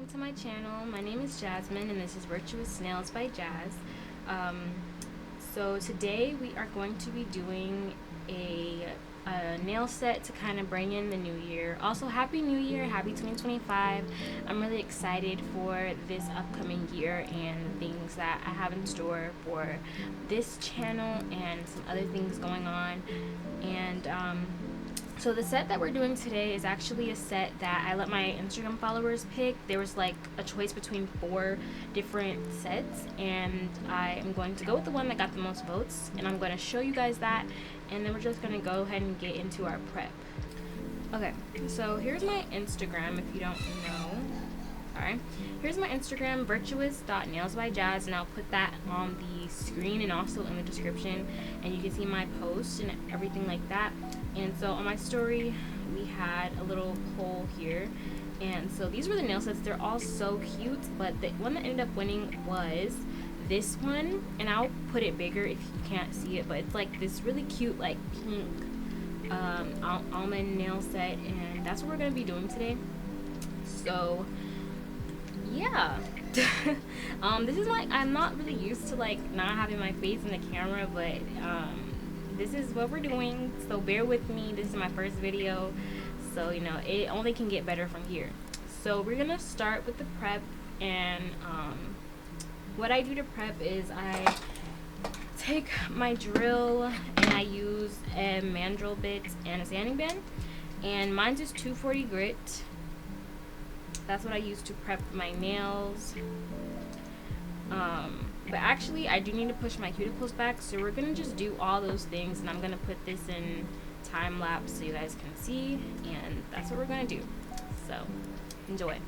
welcome to my channel. My name is Jasmine and this is Virtuous Nails by Jazz. So today we are going to be doing a nail set to kind of bring in the new year. Also, happy new year, happy 2025. I'm really excited for this upcoming year and the things that I have in store for this channel and some other things going on. And so the set that we're doing today is actually a set that I let my Instagram followers pick. There was like a choice between 4 different sets, and I am going to go with the one that got the most votes, and I'm going to show you guys that, and then we're just going to go ahead and get into our prep. Okay, so here's my Instagram if you don't know. Alright, here's my Instagram, virtuous.nailsbyjazz, and I'll put that on the screen and also in the description, and you can see my post and everything like that. And so on my story we had a little poll here, and so these were the nail sets. They're all so cute, but the one that ended up winning was this one, and I'll put it bigger if you can't see it, but it's like this really cute like pink almond nail set, and that's what we're going to be doing today. So yeah. This is like, I'm not really used to like not having my face in the camera, but this is what we're doing, so bear with me. This is my first video, so you know it only can get better from here. So we're gonna start with the prep, and what I do to prep is I take my drill and I use a mandrel bit and a sanding band, and mine's is 240 grit. That's what I use to prep my nails. But actually I do need to push my cuticles back, so we're gonna just do all those things, and I'm gonna put this in time lapse so you guys can see, and that's what we're gonna do. So enjoy.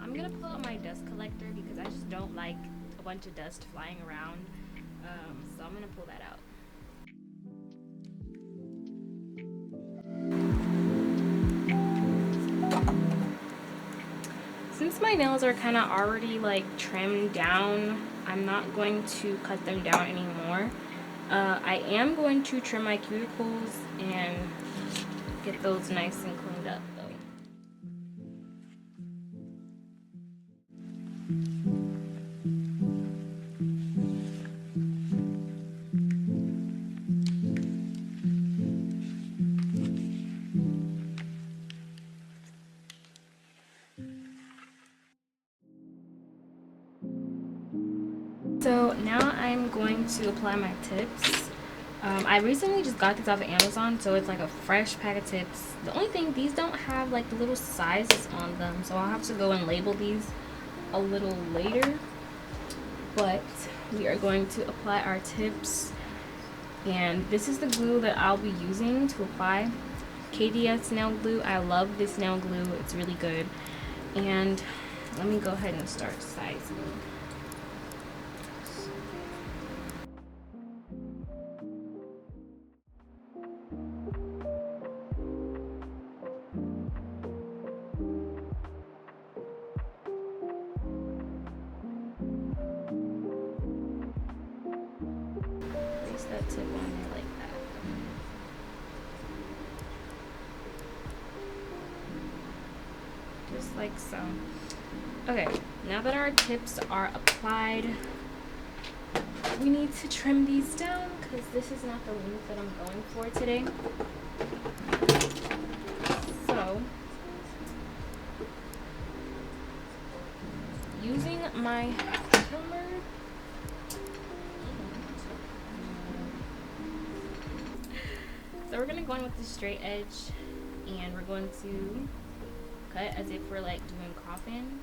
I'm gonna pull out my dust collector because I just don't like a bunch of dust flying around, so I'm gonna pull that out. Since my nails are kind of already like trimmed down, I'm not going to cut them down anymore. I am going to trim my cuticles and get those nice and cleaned up though. So now I'm going to apply my tips. I recently just got these off of Amazon, so it's like a fresh pack of tips. The only thing, these don't have like the little sizes on them, so I'll have to go and label these a little later. But we are going to apply our tips, and this is the glue that I'll be using to apply. KDS nail glue. I love this nail glue, it's really good. And let me go ahead and start sizing. That tip on there like that. Just like so. Okay, now that our tips are applied, we need to trim these down because this is not the length that I'm going for today. So, using my trimmer, so we're gonna go in with the straight edge, and we're going to cut as if we're like doing coffin.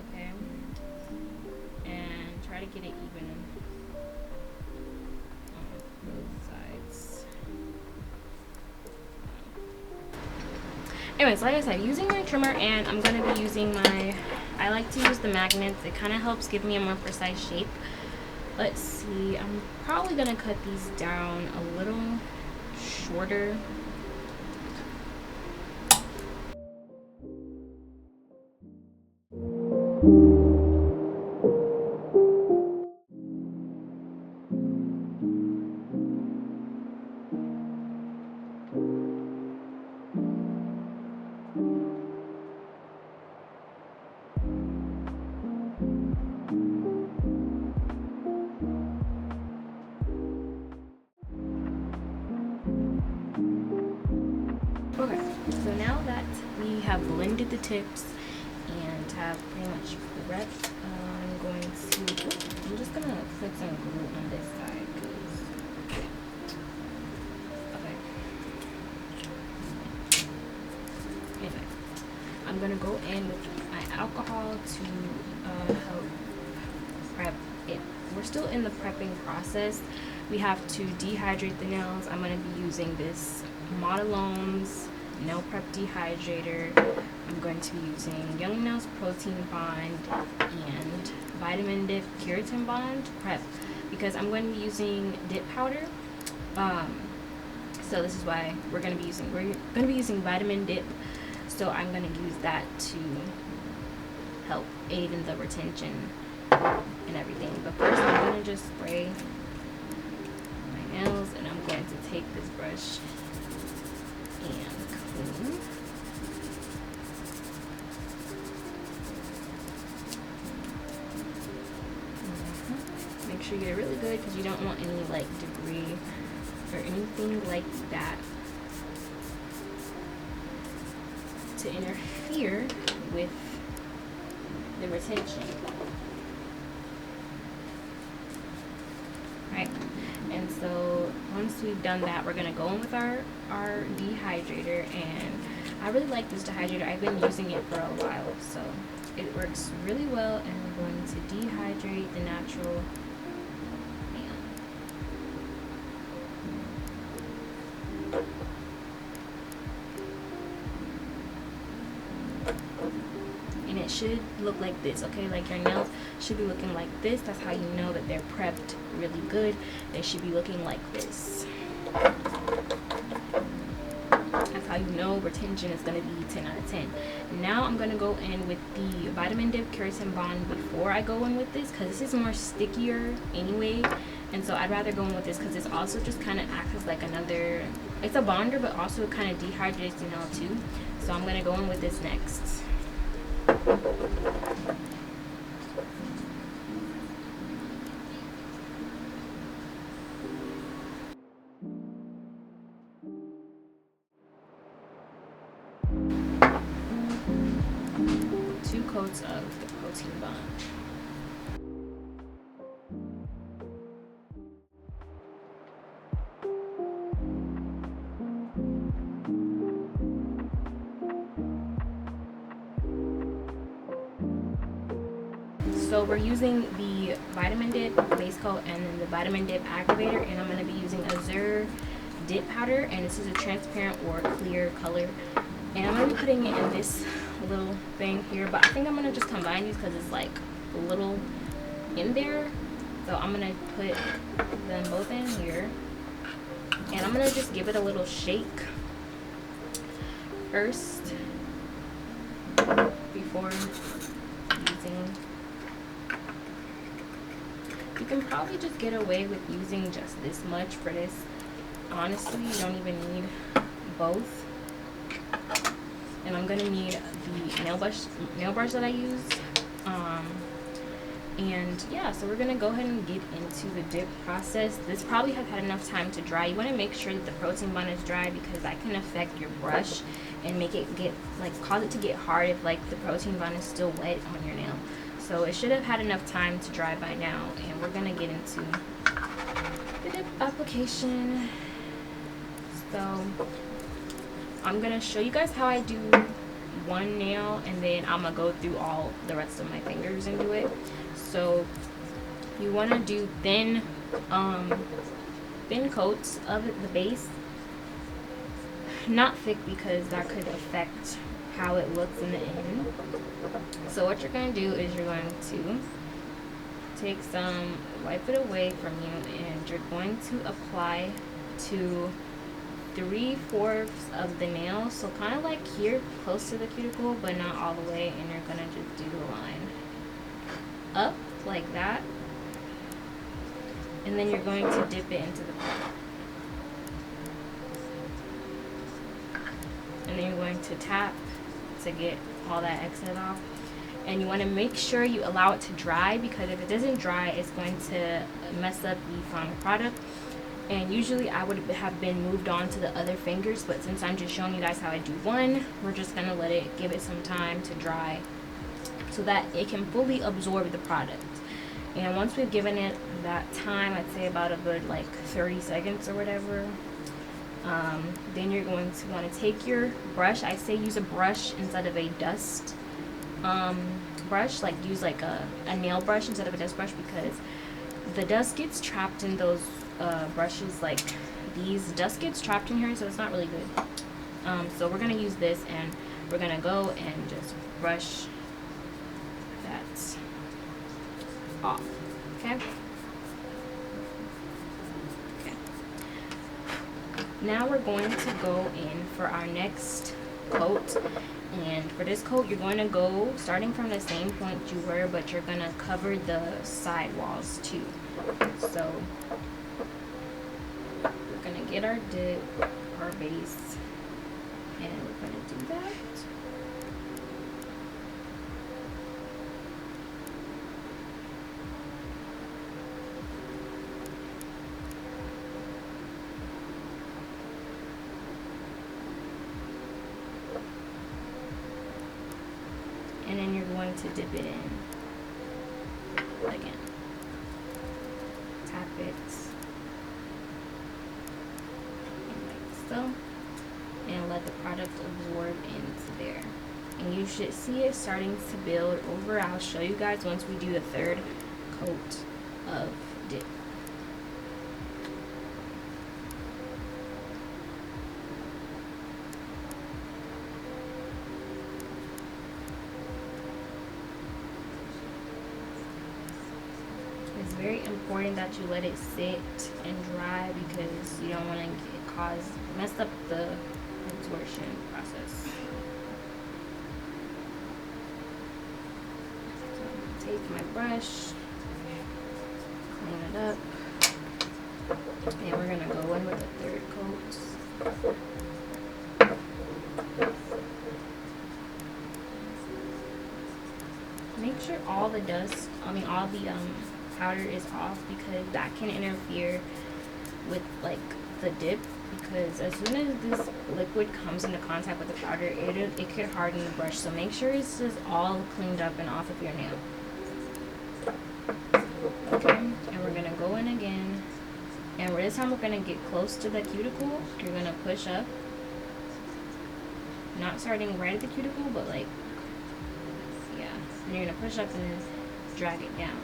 Okay, and try to get it even on both sides. Anyways, like I said, using my trimmer, and I'm gonna be using my, I like to use the magnets. It kind of helps give me a more precise shape. let's see, I'm probably gonna cut these down a little shorter. Okay, so now that we have blended the tips and have pretty much prepped, I'm just gonna put some glue on this side, okay. Anyway, I'm gonna go in with my alcohol to help prep it. We're still in the prepping process. We have to dehydrate the nails. I'm gonna be using this Almond's nail prep dehydrator. I'm going to be using Young Nails Protein Bond and Vitamin Dip Keratin Bond prep because I'm going to be using dip powder. So this is why we're going to be using vitamin dip. So I'm going to use that to help aid in the retention and everything. But first I'm going to just spray my nails, and I'm going to take this brush and clean. Make sure you get it really good because you don't want any like debris or anything like that to interfere with the retention. Right, and so once we've done that, we're gonna go in with our dehydrator, and I really like this dehydrator. I've been using it for a while, so it works really well, and we're going to dehydrate the natural nail. And it should look like this, okay? Like your nails should be looking like this. That's how you know that they're prepped really good. They should be looking like this. That's how you know retention is going to be 10 out of 10. Now I'm going to go in with the Vitamin Dip Keratin Bond before I go in with this, because this is more stickier anyway. And so I'd rather go in with this because this also just kind of acts as like another, it's a bonder, but also it kind of dehydrates the nail too. So I'm going to go in with this next. Two coats of the protein bond. So we're using the Vitamin Dip base coat and then the Vitamin Dip activator, and I'm going to be using Azure dip powder, and this is a transparent or clear color, and I'm going to be putting it in this little thing here, but I think I'm going to just combine these because it's like a little in there. So I'm going to put them both in here, and I'm going to just give it a little shake first before using. You can probably just get away with using just this much for this. Honestly, you don't even need both. And I'm gonna need the nail brush that I use. And yeah, so we're gonna go ahead and get into the dip process. This probably has had enough time to dry. You want to make sure that the protein bond is dry because that can affect your brush and make it get cause it to get hard if like the protein bond is still wet on your nail. So it should have had enough time to dry by now, and we're gonna get into the dip application. So I'm gonna show you guys how I do one nail, and then I'm gonna go through all the rest of my fingers and do it. So you want to do thin coats of the base, not thick because that could affect how it looks in the end. So what you're going to do is you're going to take some, wipe it away from you, and you're going to apply to 3/4 of the nail, so kind of like here close to the cuticle but not all the way, and you're gonna just do the line up like that, and then you're going to dip it into the product, and then you're going to tap to get all that excess off. And you want to make sure you allow it to dry, because if it doesn't dry, it's going to mess up the final product. And usually I would have been moved on to the other fingers, but since I'm just showing you guys how I do one, we're just gonna let it, give it some time to dry so that it can fully absorb the product. And once we've given it that time, I'd say about a good like 30 seconds or whatever, then you're going to want to take your brush. I say use a brush instead of a dust brush, like use like a nail brush instead of a dust brush, because the dust gets trapped in those brushes like these. Dust gets trapped in here, so it's not really good. So we're gonna use this, and we're gonna go and just brush that off. Okay. Okay. Now we're going to go in for our next coat. And for this coat, you're going to go starting from the same point you were, but you're going to cover the side walls too. So we're going to get our dip, our base, and we're going to do that. And then you're going to dip it in again. Tap it like so, and let the product absorb into there. And you should see it starting to build over. I'll show you guys once we do the third coat of dip. It's very important that you let it sit and dry, because you don't want to mess up the absorption process. So take my brush, clean it up, and we're gonna go in with the third coat. Make sure all the dust, all the powder is off, because that can interfere with like the dip, because as soon as this liquid comes into contact with the powder, it could harden the brush. So make sure it's just all cleaned up and off of your nail. Okay, and we're gonna go in again, and this time we're gonna get close to the cuticle. You're gonna push up, not starting right at the cuticle, but like, yeah, and you're gonna push up and then drag it down.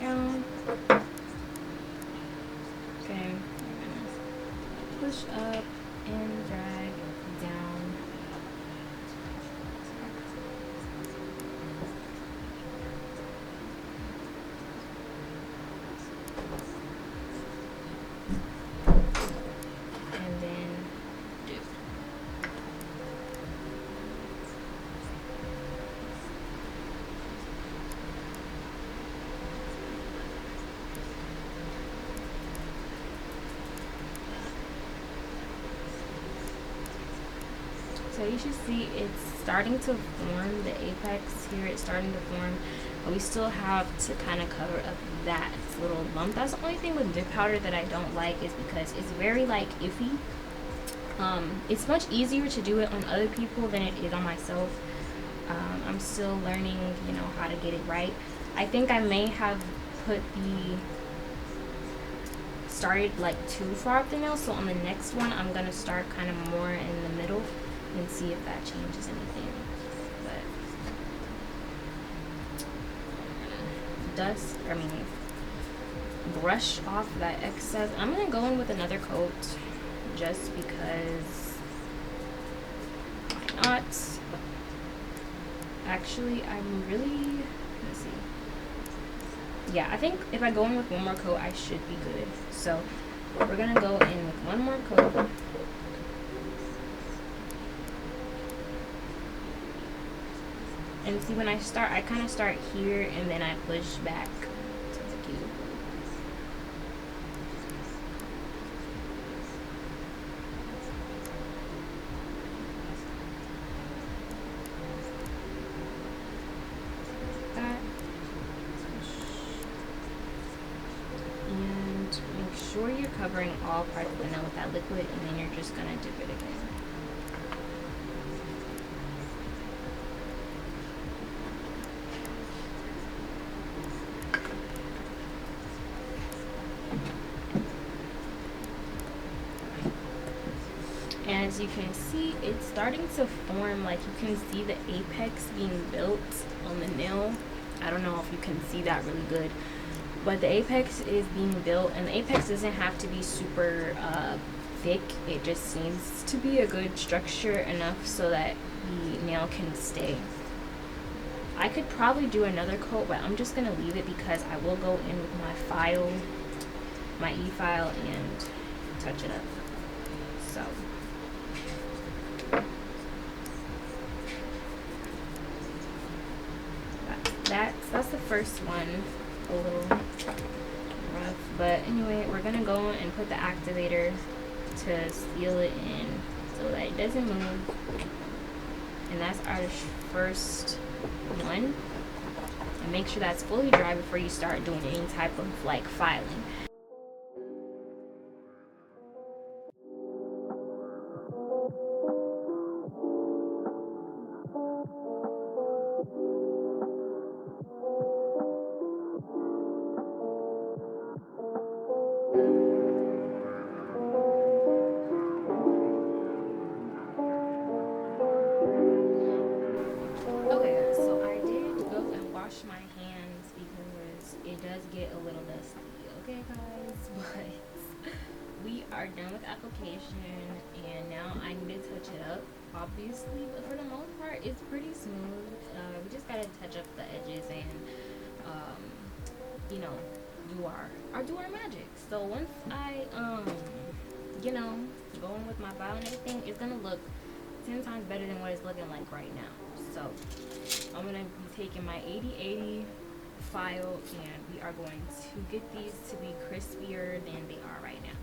Down. Okay, we're gonna push up and drag down. And then do. So you should see it's starting to form, the apex here, it's starting to form, but we still have to kind of cover up that little lump. That's the only thing with dip powder that I don't like, is because it's very like iffy. It's much easier to do it on other people than it is on myself. I'm still learning, how to get it right. I think I may have started like too far up the nail, so on the next one I'm gonna start kind of more in the middle and see if that changes anything. But brush off that excess. I'm gonna go in with another coat just because why not. Actually, I'm really, let's see. Yeah, I think if I go in with one more coat, I should be good. So we're gonna go in with one more coat. And see, when I start, I kind of start here and then I push back to the cuticle. And make sure you're covering all parts of the nail with that liquid, and then you're just gonna dip it again. And as you can see, it's starting to form. Like, you can see the apex being built on the nail. I don't know if you can see that really good, but the apex is being built, and the apex doesn't have to be super thick. It just seems to be a good structure enough so that the nail can stay. I could probably do another coat, but I'm just gonna leave it because I will go in with my file, my e-file, and touch it up. So that's the first one. A little rough, but anyway, we're gonna go and put the activator to seal it in so that it doesn't move. And that's our first one. And make sure that's fully dry before you start doing any type of like filing. Okay, so I did go and wash my hands because it does get a little dusty. Okay, guys, but we are done with the application, and now I need to touch it up, obviously. But for the most part, it's pretty smooth. We just gotta touch up the edges and, you know, do our magic. So once I, you know, go in with my file and everything, it's gonna look 10 times better than what it's looking like right now. So I'm gonna be taking my 80/80 file, and we are going to get these to be crispier than they are right now.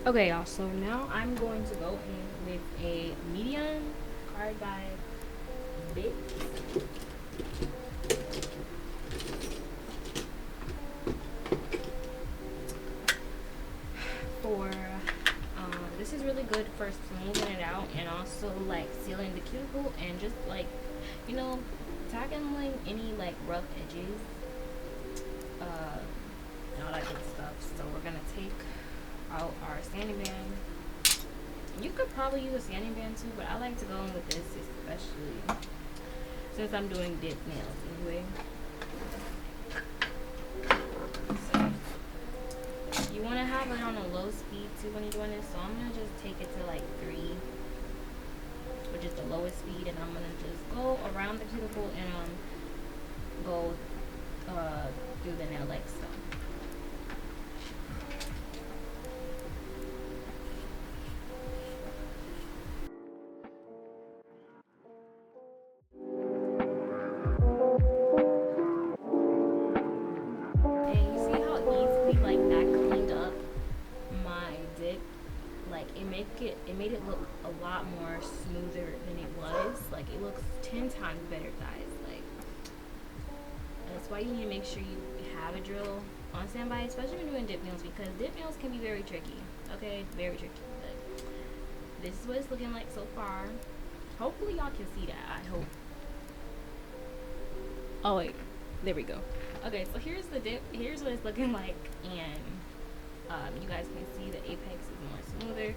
Okay, y'all, so now I'm going to go in with a medium carbide bit. For this is really good for smoothing it out and also like sealing the cuticle and just like, you know, tackling any like rough edges, and all that good stuff. So we're gonna take out our sanding band. You could probably use a sanding band too, but I like to go in with this, especially since I'm doing dip nails anyway. So you want to have it on a low speed too when you're doing this. So I'm gonna just take it to like 3, which is the lowest speed, and I'm gonna just go around the cuticle and go through the nail like so. It made it look a lot more smoother than it was. Like, it looks 10 times better, guys. Like, that's why you need to make sure you have a drill on standby, especially when you're doing dip nails, because dip nails can be very tricky. Okay, very tricky. But this is what it's looking like so far. Hopefully y'all can see that, I hope. Oh wait, there we go. Okay, so here's the dip. Here's what it's looking like, and you guys can see the apex is more smoother,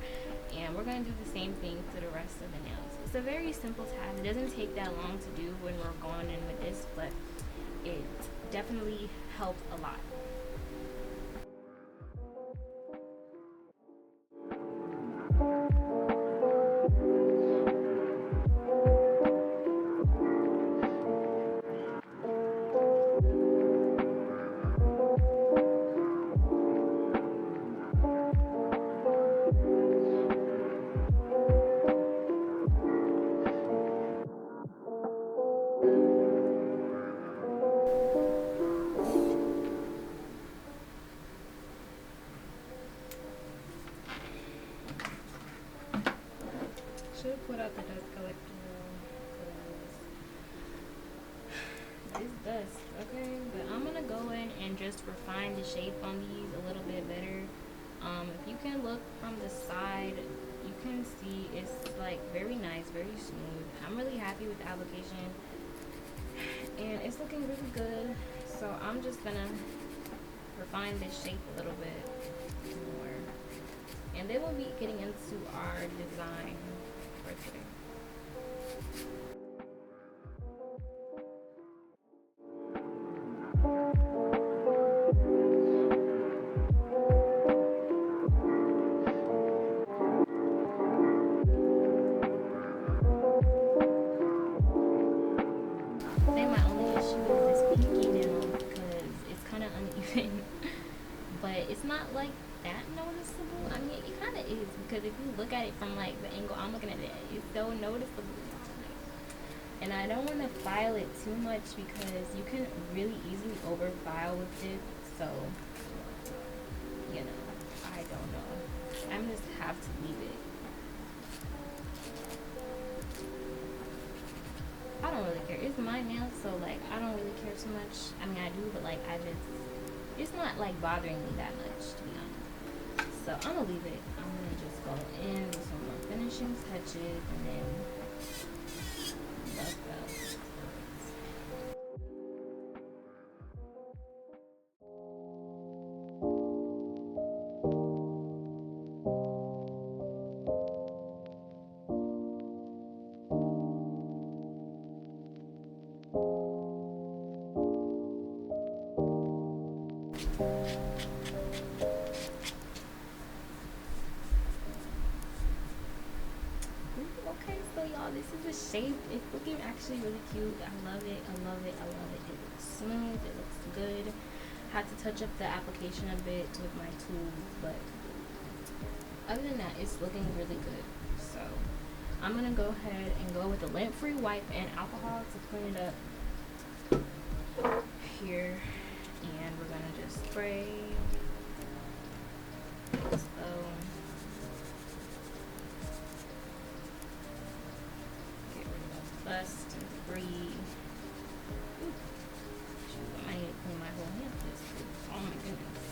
and we're going to do the same thing to the rest of the nails. It's a very simple task. It doesn't take that long to do when we're going in with this, but it definitely helps a lot. Should have put out the dust collector because it's dust, okay? But I'm gonna go in and just refine the shape on these a little bit better. If you can look from the side, you can see it's like very nice, very smooth. I'm really happy with the application, and it's looking really good. So I'm just gonna refine this shape a little bit more, and then we'll be getting into our design for today. I think my only issue is this pinky nail because it's kind of uneven, but it's not like that noticeable. I mean, it kind of is because if you look at it from like the angle I'm looking at it, it's so noticeable. And I don't want to file it too much because you can really easily over file with it. So, you know, I don't know. I'm just have to leave it. I don't really care. It's my nail, so like I don't really care too much. I mean, I do, but like it's not like bothering me that much, to be honest. So I'm gonna leave it. I'm gonna just go in with some more finishing touches and then let's go. Okay, so y'all, this is the shape. It's looking actually really cute. I love it. I love it. I love it. It looks smooth. It looks good. Had to touch up the application a bit with my tools, but other than that, it's looking really good. So I'm gonna go ahead and go with a lint-free wipe and alcohol to clean it up here, and we're gonna just spray. So get rid of that dust and debris. Ooh. Shoot, I might need to clean my whole hand with this. Oh my goodness.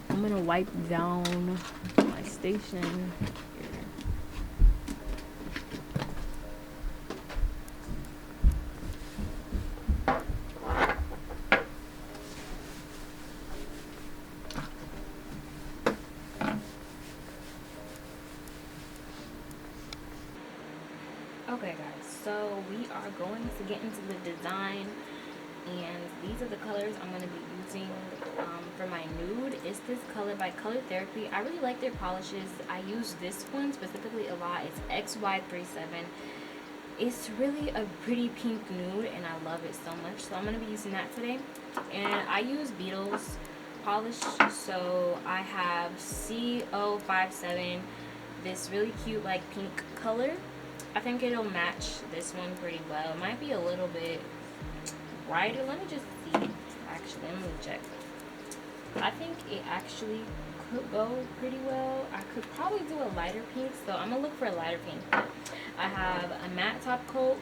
I'm gonna wipe down my station here. Okay guys, so we are going to get into the design, and these are the colors I'm going to be using for my nude. It's this color by Color Therapy. I really like their polishes. I use this one specifically a lot. It's XY37. It's really a pretty pink nude and I love it so much, so I'm going to be using that today. And I use Beetles polish, so I have CO57, this really cute like pink color. I think it'll match this one pretty well. It might be a little bit brighter. Let me just see. Actually, let me check. I think it actually could go pretty well. I could probably do a lighter pink, so I'm gonna look for a lighter pink. I have a matte top coat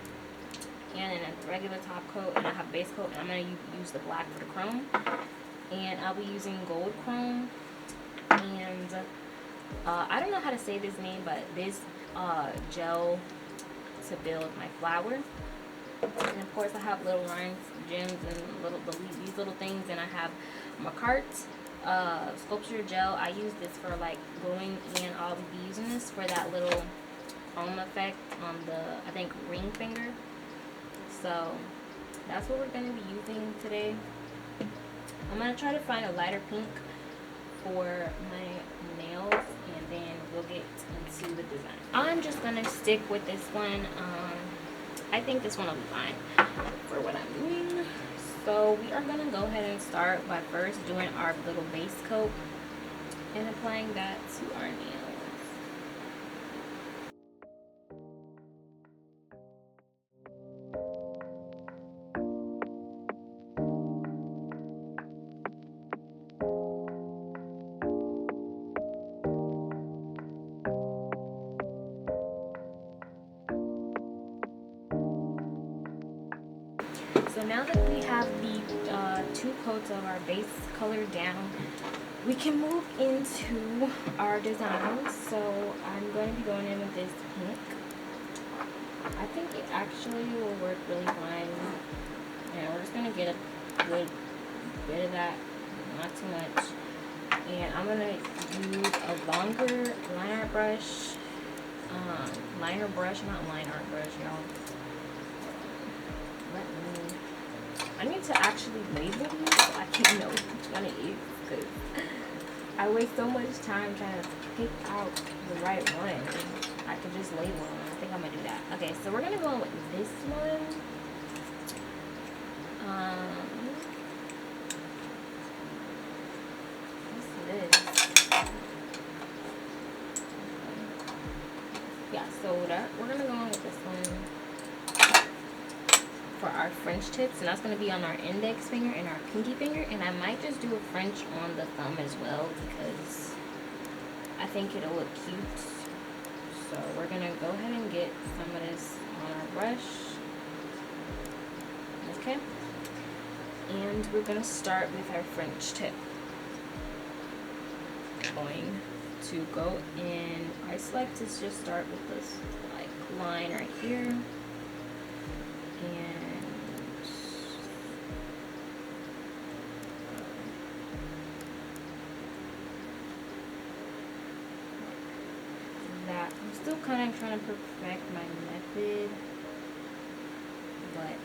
and then a regular top coat, and I have base coat, and I'm gonna use the black for the chrome. and I'll be using gold chrome, and I don't know how to say this name, but this gel to build my flower. And of course I have little lines, gems, and these little things, and I have my cart sculpture gel. I use this for like gluing, and I'll be using this for that little chrome effect on the, I think, ring finger. So that's what we're going to be using today. I'm going to try to find a lighter pink for my nails, and then we'll get into the design. I'm just going to stick with this one. I think this one will be fine for what I'm doing. So we are going to go ahead and start by first doing our little base coat and applying that to our nails. So now that we have the 2 coats of our base color down, we can move into our designs. So I'm going to be going in with this pink. I think it actually will work really fine. And we're just going to get a good bit of that, not too much. And I'm going to use a longer line art brush. Liner brush, not line art brush, y'all. I need to actually label these so I can know which one it is, because I waste so much time trying to pick out the right one. I could just label them. I think I'm going to do that. Okay, so we're going to go in with this one. What's this? Yeah, so we're going to go in with this one for our French tips, and that's going to be on our index finger and our pinky finger, and I might just do a French on the thumb as well because I think it'll look cute. So we're going to go ahead and get some of this on our brush. Okay, and we're going to start with our French tip. Going to go in, I just like to just start with this like line right here, and that. I'm still kind of trying to perfect my method, but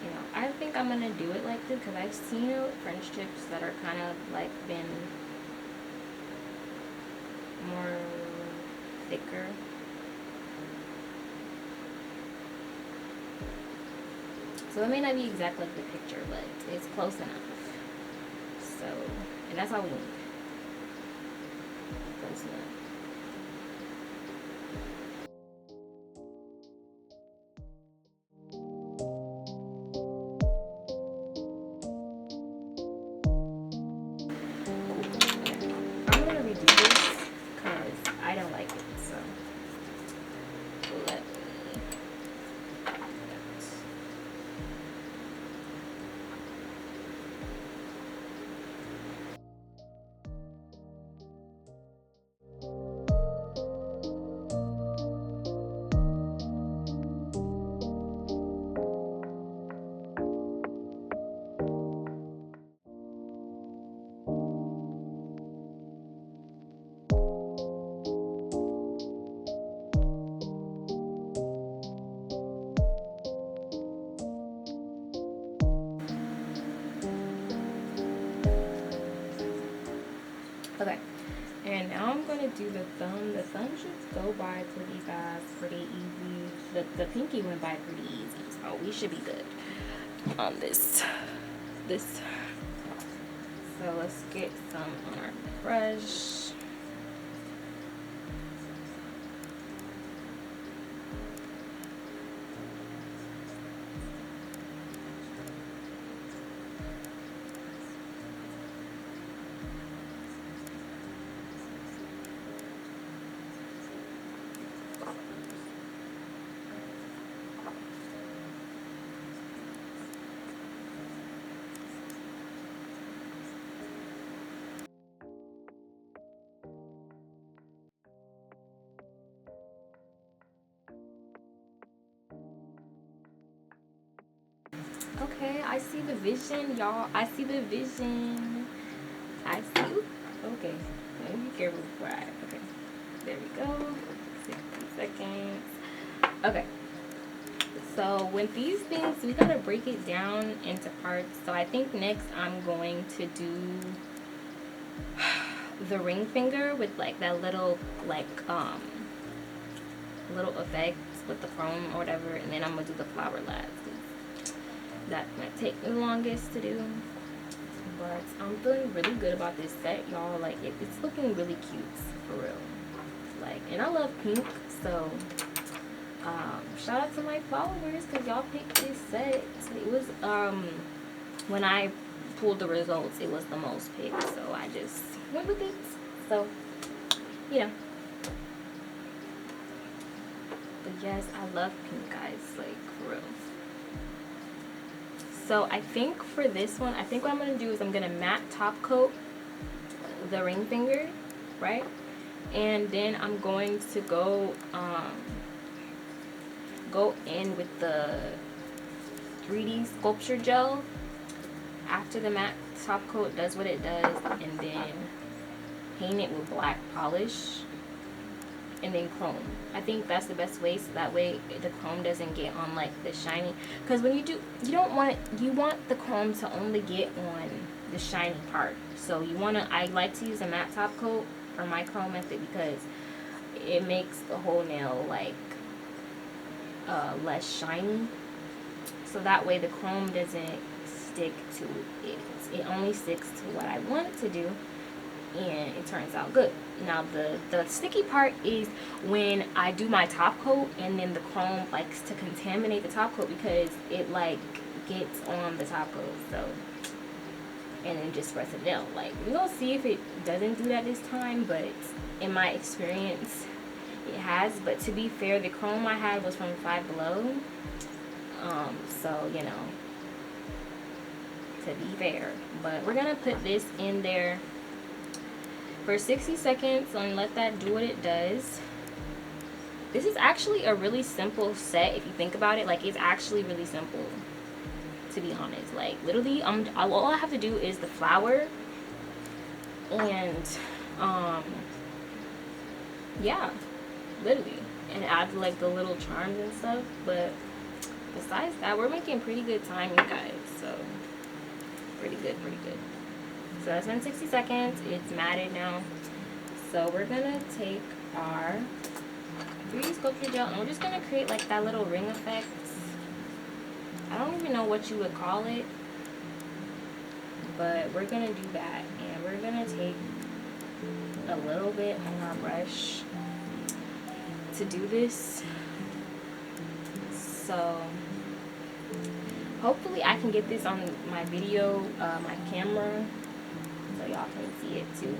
you know, I think I'm gonna do it like this because I've seen French tips that are kind of like been more thicker. So it may not be exactly like the picture, but it's close enough. So, and that's all we need. Close enough. I'm gonna redo this because I don't like it. So let me. Okay, and now I'm going to do the thumb. The thumb should go by pretty fast, pretty easy. The pinky went by pretty easy, so we should be good on this. So let's get some on our brush. Okay, I see the vision, y'all. I see the vision. I see. Ooh, okay, let me be careful before I. Okay, there we go. 60 seconds. Okay. So with these things, we gotta break it down into parts. So I think next I'm going to do the ring finger with like that little little effects with the chrome or whatever, and then I'm gonna do the flower last. That might take the longest to do, but I'm feeling really good about this set, y'all. Like it's looking really cute for real. Like, and I love pink, so shout out to my followers because y'all picked this set. It was when I pulled the results, it was the most picked, so I just went with it. So you know, but yes, I love pink, guys, like for real. So I think for this one, I think what I'm gonna do is I'm gonna matte top coat the ring finger, right? And then I'm going to go in with the 3D sculpture gel after the matte top coat does what it does, and then paint it with black polish and then chrome. I think that's the best way, so that way the chrome doesn't get on like the shiny, because when you do, you want the chrome to only get on the shiny part. So you want to, I like to use a matte top coat for my chrome method because it makes the whole nail like less shiny, so that way the chrome doesn't stick to it. It only sticks to what I want it to do, and it turns out good. Now the sticky part is when I do my top coat and then the chrome likes to contaminate the top coat because it like gets on the top coat, so, and then just spreads the nail. Like, we're gonna see if it doesn't do that this time, but in my experience it has. But to be fair, the chrome I had was from Five Below, so you know, to be fair. But we're gonna put this in there for 60 seconds and let that do what it does. This is actually a really simple set if you think about it. Like, it's actually really simple, to be honest. Like, literally, all I have to do is the flower and yeah, literally, and add like the little charms and stuff. But besides that, we're making pretty good time, you guys. So pretty good. So that's been 60 seconds. It's matted now. So we're gonna take our 3D sculpture gel and we're just gonna create like that little ring effect. I don't even know what you would call it, but we're gonna do that. And we're gonna take a little bit on our brush to do this. So hopefully I can get this on my video, my camera, so y'all can see it too.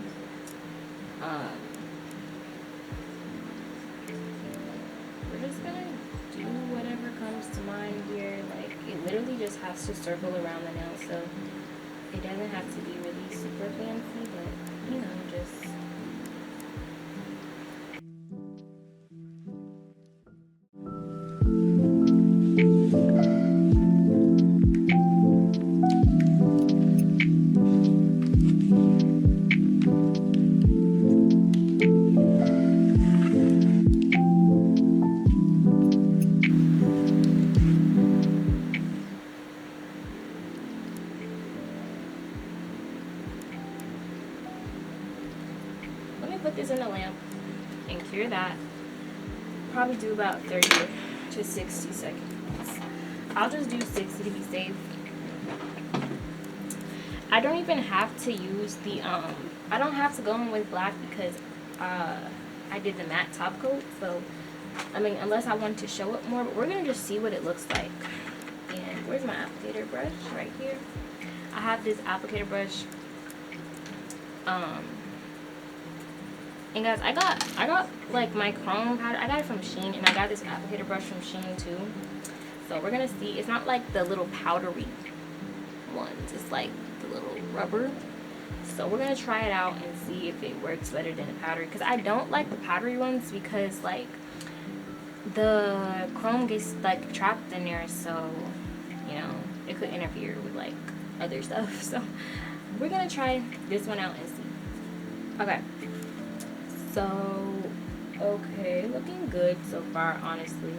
We're just gonna do whatever comes to mind here. Like, it literally just has to circle around the nail, so it doesn't have to be really super fancy, but you know, just put this in the lamp and cure that. Probably do about 30 to 60 seconds. I'll just do 60 to be safe. I don't even have to use the I don't have to go in with black because I did the matte top coat. So I mean, unless I want to show it more, but we're gonna just see what it looks like. And where's my applicator brush? Right here. I have this applicator brush. And guys, I got like my chrome powder. I got it from Shein, and I got this applicator brush from Shein too. So we're gonna see. It's not like the little powdery ones. It's like the little rubber. So we're gonna try it out and see if it works better than the powdery. Because I don't like the powdery ones because like the chrome gets like trapped in there. So you know, it could interfere with like other stuff. So we're gonna try this one out and see. Okay, so okay, looking good so far, honestly.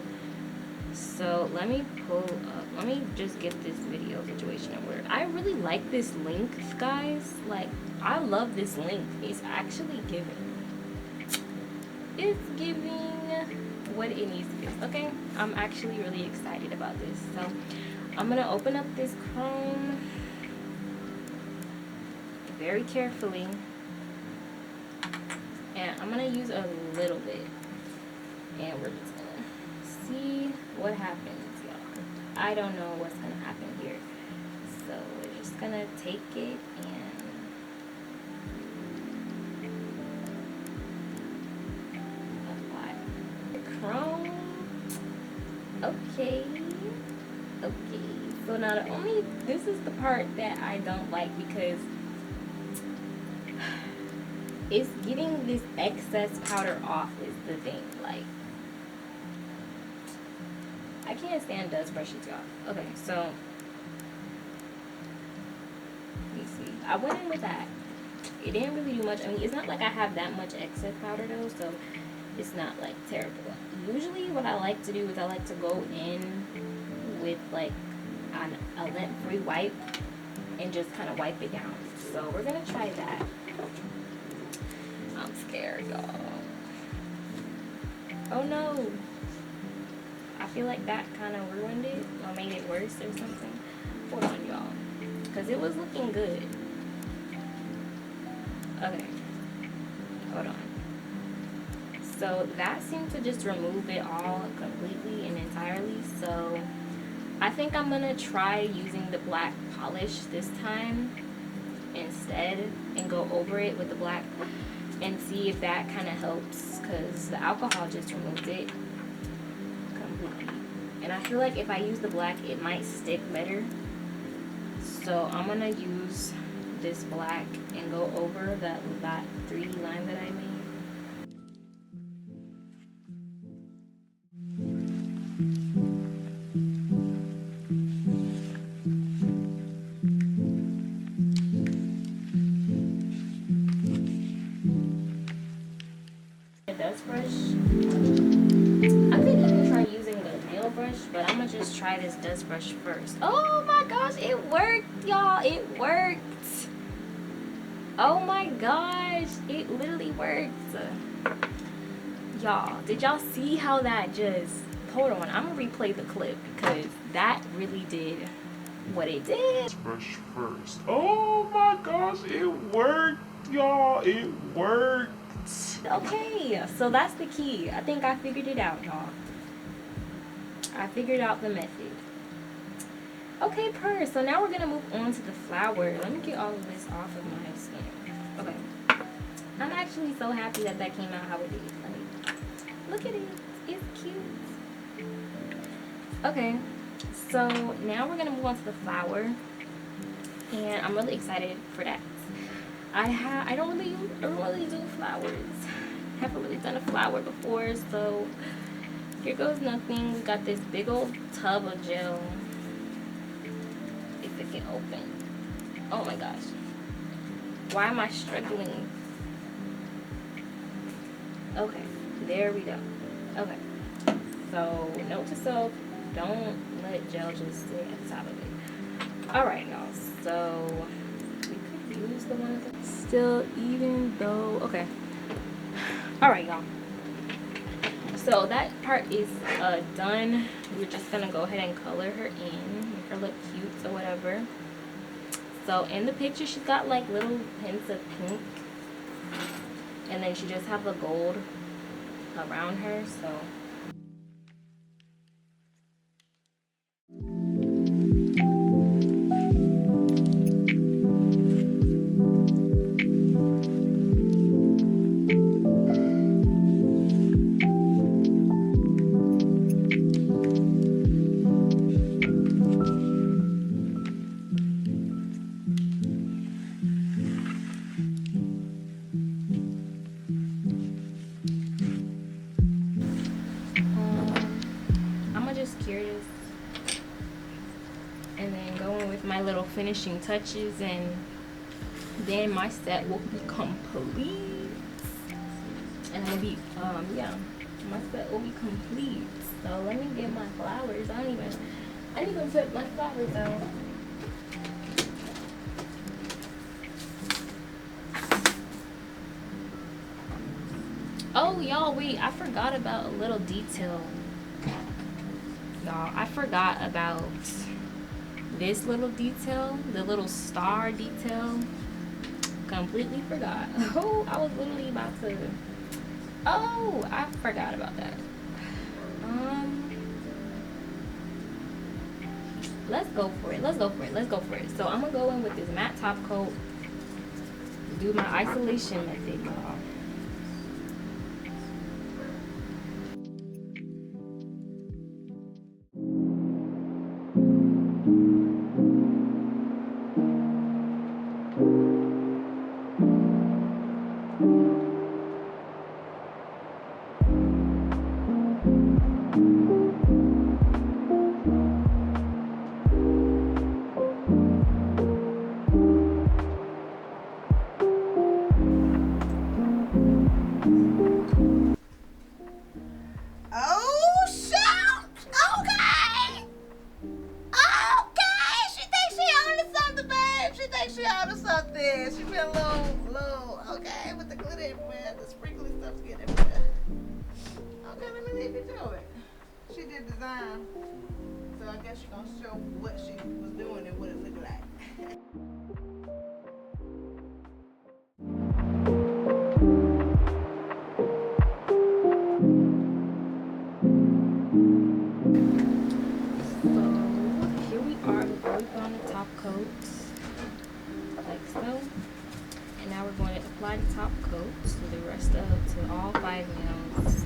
So let me pull up, let me just get this video situation in order. I really like this length, guys. Like, I love this length. It's actually it's giving what it needs to give. Okay, I'm actually really excited about this. So I'm gonna open up this comb very carefully, and I'm gonna use a little bit, and we're just gonna see what happens, y'all. I don't know what's gonna happen here, so we're just gonna take it and apply the chrome. Okay, so now this is the part that I don't like, because it's getting this excess powder off is the thing. Like, I can't stand dust brushes, y'all. Okay, so let me see. I went in with that. It didn't really do much. I mean, it's not like I have that much excess powder though, so it's not like terrible. Usually what I like to do is I like to go in with like a lint-free wipe and just kind of wipe it down. So we're gonna try that. I'm scared, y'all. Oh no. I feel like that kind of ruined it or made it worse or something. Hold on, y'all. Because it was looking good. Okay. Hold on. So that seemed to just remove it all completely and entirely. So I think I'm going to try using the black polish this time instead and go over it with the black and see if that kind of helps, because the alcohol just removed it completely. And I feel like if I use the black, it might stick better. So I'm going to use this black and go over that 3D line that I made. Dust brush. I could even try using the nail brush, but I'm gonna just try this dust brush first. Oh my gosh, it worked, y'all. It worked. Oh my gosh, it literally worked. Y'all, did y'all see how that just... Hold on, I'm gonna replay the clip because that really did what it did. Brush first. Oh my gosh, it worked, y'all. It worked. Okay, so that's the key. I think I figured it out, y'all. I figured out the method. Okay, so now we're gonna move on to the flower. Let me get all of this off of my skin. Okay. I'm actually so happy that that came out how it did. Like, look at it. It's cute. Okay, so now we're gonna move on to the flower, and I'm really excited for that. I don't really do flowers. Haven't really done a flower before, so here goes nothing. We got this big old tub of gel. If it can open. Oh my gosh. Why am I struggling? Okay, there we go. Okay, so note to self, don't let gel just sit at the top of it. Alright, y'all, so we could use the one that's still, even though, okay. Alright, y'all, so that part is done. We're just gonna go ahead and color her in, make her look cute or whatever. So in the picture, she's got like little hints of pink, and then she just have the gold around her. So little finishing touches, and then my set will be complete. And I'll be, yeah, my set will be complete. So let me get my flowers. I didn't even put my flowers out. Oh, y'all, wait, I forgot about a little detail. Y'all, I forgot about this little detail, the little star detail. Completely forgot. Oh, I was literally about to. Oh, I forgot about that. Let's go for it. Let's go for it. Let's go for it. So I'm gonna go in with this matte top coat. Do my isolation method, y'all. Oh, shoot! Okay! Okay! She thinks she onto something, babe. She thinks she onto something. She been a little, okay, with the glitter everywhere, the sprinkly stuff's getting everywhere. Okay, let me leave you to it. She did design, so I guess she's gonna show what she was doing and what it looked like. So here we are. We're going on the top coat, like so. And now we're going to apply the top coat to the rest of to all 5 nails.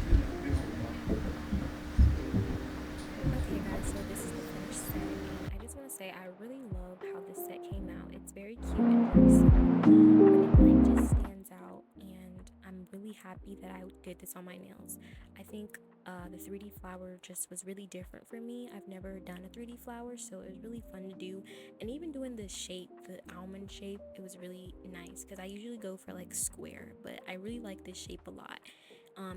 Okay guys, so this is the finished set, and I just want to say I really love how this set came out. It's very cute and very simple, but it just stands out, and I'm really happy that I did this on my nails. I think the 3D flower just was really different for me. I've never done a 3D flower, so it was really fun to do, and even doing the shape, the almond shape, it was really nice because I usually go for like square, but I really like this shape a lot.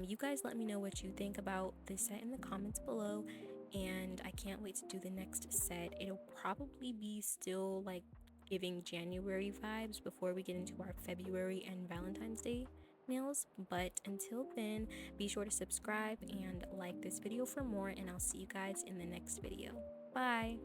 You guys let me know what you think about this set in the comments below, and I can't wait to do the next set. It'll probably be still like giving January vibes before we get into our February and Valentine's Day nails, but until then, be sure to subscribe and like this video for more, and I'll see you guys in the next video. Bye.